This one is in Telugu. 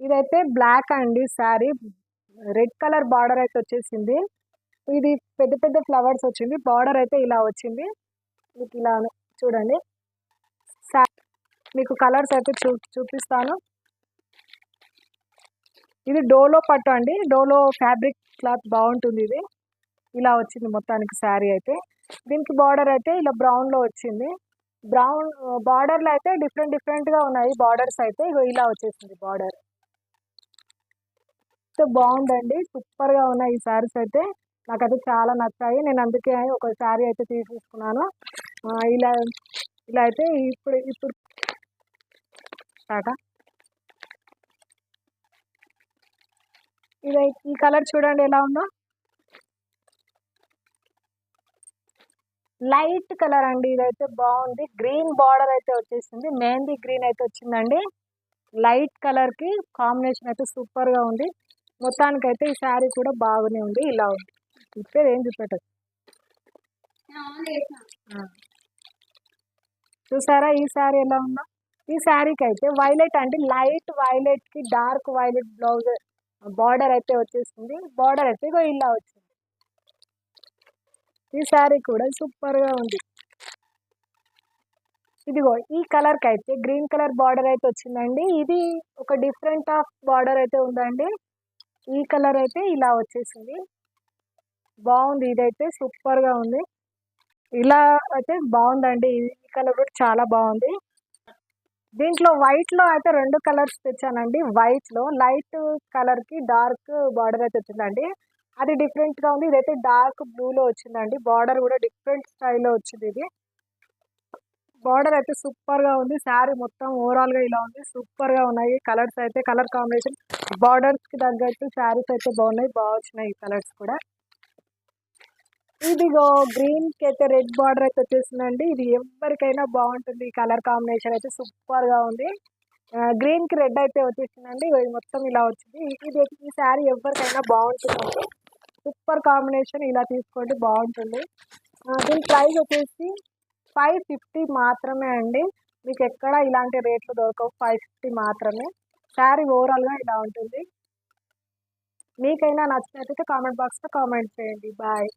ఇదైతే బ్లాక్ అండి శారీ. రెడ్ కలర్ బార్డర్ అయితే వచ్చేసింది. ఇది పెద్ద పెద్ద ఫ్లవర్స్ వచ్చింది. బార్డర్ అయితే ఇలా వచ్చింది. మీకు ఇలా చూడండి. మీకు కలర్స్ అయితే చూపిస్తాను. ఇది డోలో పట్టు అండి. డోలో ఫ్యాబ్రిక్ క్లాత్ బాగుంటుంది. ఇది ఇలా వచ్చింది మొత్తానికి శారీ అయితే. దీనికి బార్డర్ అయితే ఇలా బ్రౌన్లో వచ్చింది. బ్రౌన్ బార్డర్లో అయితే డిఫరెంట్గా ఉన్నాయి బార్డర్స్ అయితే. ఇలా వచ్చేసింది బార్డర్. సో బాగుందండి. సూపర్గా ఉన్నాయి ఈ శారీస్ అయితే. నాకైతే చాలా నచ్చాయి. నేను అందుకే ఒక శారీ అయితే తీసుకున్నాను. ఇలా ఇలా అయితే ఇప్పుడు ఇది ఈ కలర్ చూడండి ఎలా ఉందో. లైట్ కలర్ అండి. ఇదైతే బాగుంది. గ్రీన్ బార్డర్ అయితే వచ్చేసింది. మెహందీ గ్రీన్ అయితే వచ్చిందండి. లైట్ కలర్ కి కాంబినేషన్ అయితే సూపర్ గా ఉంది. మొత్తానికి అయితే ఈ శారీ కూడా బాగానే ఉంది. ఇలా ఉంది. ఇప్పుడు ఏం చూపెట్టదు. చూసారా ఈ శారీ ఎలా ఉందో. ఈ శారీకి అయితే వైలెట్ అంటే లైట్ వైలెట్ కి డార్క్ వైలెట్ బ్లౌజ్ బార్డర్ అయితే వచ్చేసింది. బార్డర్ అయితే ఇలా వచ్చింది. ఈ శారీ కూడా సూపర్ గా ఉంది. ఇదిగో ఈ కలర్ కి అయితే గ్రీన్ కలర్ బార్డర్ అయితే వచ్చిందండి. ఇది ఒక డిఫరెంట్ ఆఫ్ బార్డర్ అయితే ఉందండి. ఈ కలర్ అయితే ఇలా వచ్చేసింది. బాగుంది. ఇదైతే సూపర్ గా ఉంది. ఇలా అయితే బాగుందండి. ఈ కలర్ కూడా చాలా బాగుంది. దీంట్లో వైట్ లో అయితే 2 కలర్స్ తెచ్చానండి. వైట్ లో లైట్ కలర్ కి డార్క్ బార్డర్ అయితే వచ్చిందండి. అది డిఫరెంట్ గా ఉంది. ఇదైతే డార్క్ బ్లూ లో వచ్చిందండి. బార్డర్ కూడా డిఫరెంట్ స్టైల్లో వచ్చింది. ఇది బార్డర్ అయితే సూపర్ గా ఉంది. శారీ మొత్తం ఓవరాల్ గా ఇలా ఉంది. సూపర్ గా ఉన్నాయి కలర్స్ అయితే. కలర్ కాంబినేషన్ బార్డర్స్ కి తగ్గట్టు శారీస్ అయితే బాగున్నాయి. బాగా వచ్చినాయి ఈ కలర్స్ కూడా. ఇదిగో గ్రీన్ కి అయితే రెడ్ బార్డర్ అయితే వచ్చేసిందండి. ఇది ఎవరికైనా బాగుంటుంది. ఈ కలర్ కాంబినేషన్ అయితే సూపర్ గా ఉంది. గ్రీన్ కి రెడ్ అయితే వచ్చేసిందండి. ఇది మొత్తం ఇలా వచ్చింది. ఇది ఈ శారీ ఎవరికైనా బాగుంటుందండి. Super combination. ఇలా తీసుకోండి బాగుంటుంది. దీని ప్రైస్ వచ్చేసి 550 మాత్రమే అండి. మీకు ఎక్కడ ఇలాంటి రేట్లు దొరకవు. 550 మాత్రమే. శారీ ఓవరాల్గా ఇలా ఉంటుంది. మీకైనా నచ్చినట్లయితే కామెంట్ బాక్స్లో కామెంట్ చేయండి. బాయ్.